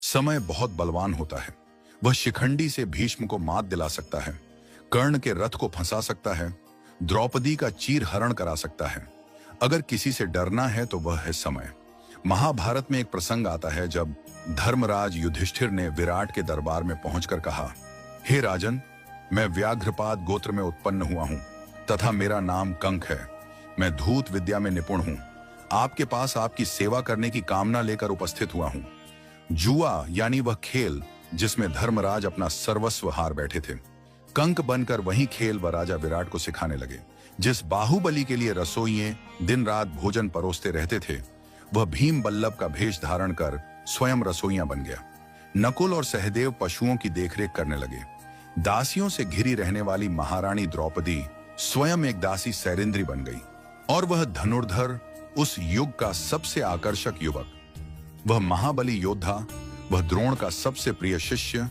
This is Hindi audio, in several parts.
समय बहुत बलवान होता है। वह शिखंडी से भीष्म को मात दिला सकता है, कर्ण के रथ को फंसा सकता है, द्रौपदी का चीर हरण करा सकता है। अगर किसी से डरना है तो वह है समय। महाभारत में एक प्रसंग आता है जब धर्मराज युधिष्ठिर ने विराट के दरबार में पहुंचकर कहा, हे राजन, मैं व्याघ्रपाद गोत्र में उत्पन्न हुआ हूं तथा मेरा नाम कंक है। मैं धूत विद्या में निपुण हूं। आपके पास आपकी सेवा करने की कामना लेकर उपस्थित हुआ हूं। जुआ यानी वह खेल जिसमें धर्मराज अपना सर्वस्व हार बैठे थे, कंक बनकर वही खेल वह राजा विराट को सिखाने लगे। जिस बाहुबली के लिए रसोइये दिन रात भोजन परोसते रहते थे, वह भीम बल्लभ का भेष धारण कर स्वयं रसोइया बन गया। नकुल और सहदेव पशुओं की देखरेख करने लगे। दासियों से घिरी रहने वाली महारानी द्रौपदी स्वयं एक दासी सैरिंद्री बन गई। और वह धनुर्धर, उस युग का सबसे आकर्षक युवक, वह महाबली योद्धा, वह द्रोण का सबसे प्रिय शिष्य,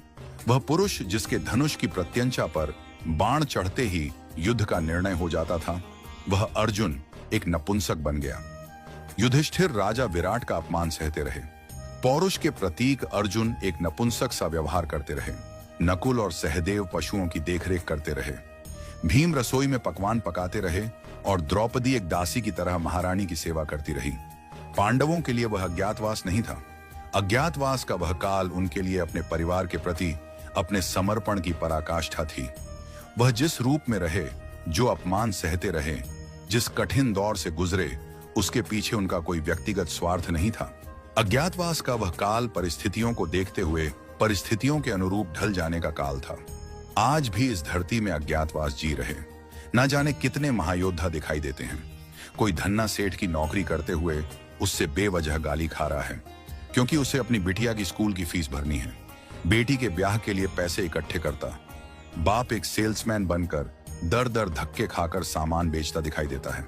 वह पुरुष जिसके धनुष की प्रत्यंचा पर बाण चढ़ते ही युद्ध का निर्णय हो जाता था, वह अर्जुन एक नपुंसक बन गया। युधिष्ठिर राजा विराट का अपमान सहते रहे। पौरुष के प्रतीक अर्जुन एक नपुंसक सा व्यवहार करते रहे। नकुल और सहदेव पशुओं की देखरेख करते रहे। भीम रसोई में पकवान पकाते रहे और द्रौपदी एक दासी की तरह महारानी की सेवा करती रही। पांडवों के लिए वह अज्ञातवास नहीं था। अज्ञातवास का वह काल उनके लिए अपने परिवार के प्रति अपने समर्पण की पराकाष्ठा थी। वह जिस रूप में रहे, जो अपमान सहते रहे, जिस कठिन दौर से गुजरे, उसके पीछे उनका कोई व्यक्तिगत स्वार्थ नहीं था। अज्ञातवास का वह काल परिस्थितियों को देखते हुए परिस्थितियों के अनुरूप ढल जाने का काल था। आज भी इस धरती में अज्ञातवास जी रहे। न जाने कितने महायोद्धा दिखाई देते हैं। कोई धन्ना सेठ की नौकरी करते हुए उससे बेवजह गाली खा रहा है क्योंकि उसे अपनी बिटिया की स्कूल की फीस भरनी है। बेटी के ब्याह के लिए पैसे इकट्ठे करता। बाप एक सेल्समैन बनकर दर दर धक्के खाकर सामान बेचता दिखाई देता है।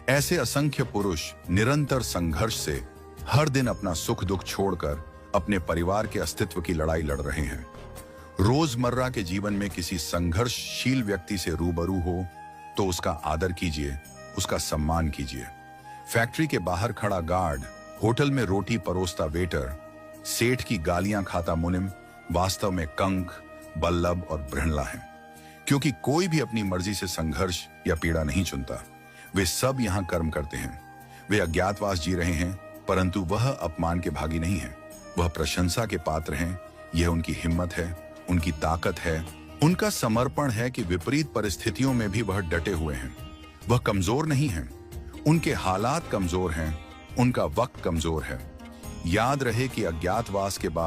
ऐसे असंख्य पुरुष निरंतर संघर्ष से हर दिन अपना सुख दुख छोड़कर अपने परिवार के अस्तित्व की लड़ाई लड़ रहे हैं। रोजमर्रा के जीवन में किसी संघर्षशील व्यक्ति से रूबरू हो तो उसका आदर कीजिए, उसका सम्मान कीजिए। फैक्ट्री के बाहर खड़ा गार्ड, होटल में रोटी परोसता वेटर, सेठ की गालियां खाता मुनिम वास्तव में कंक, बल्लभ और बृहणला हैं। क्योंकि कोई भी अपनी मर्जी से संघर्ष या पीड़ा नहीं चुनता। वे सब यहां कर्म करते हैं। वे अज्ञातवास जी रहे हैं, परंतु वह अपमान के भागी नहीं है। वह प्रशंसा के पात्र हैं। यह उनकी हिम्मत है, उनकी ताकत है, उनका समर्पण है कि विपरीत परिस्थितियों में भी वह डटे हुए हैं। वह कमजोर नहीं हैं। उनके हालात कमजोर हैं, उनका वक्त कमजोर है। याद रहे कि अज्ञातवास के बाद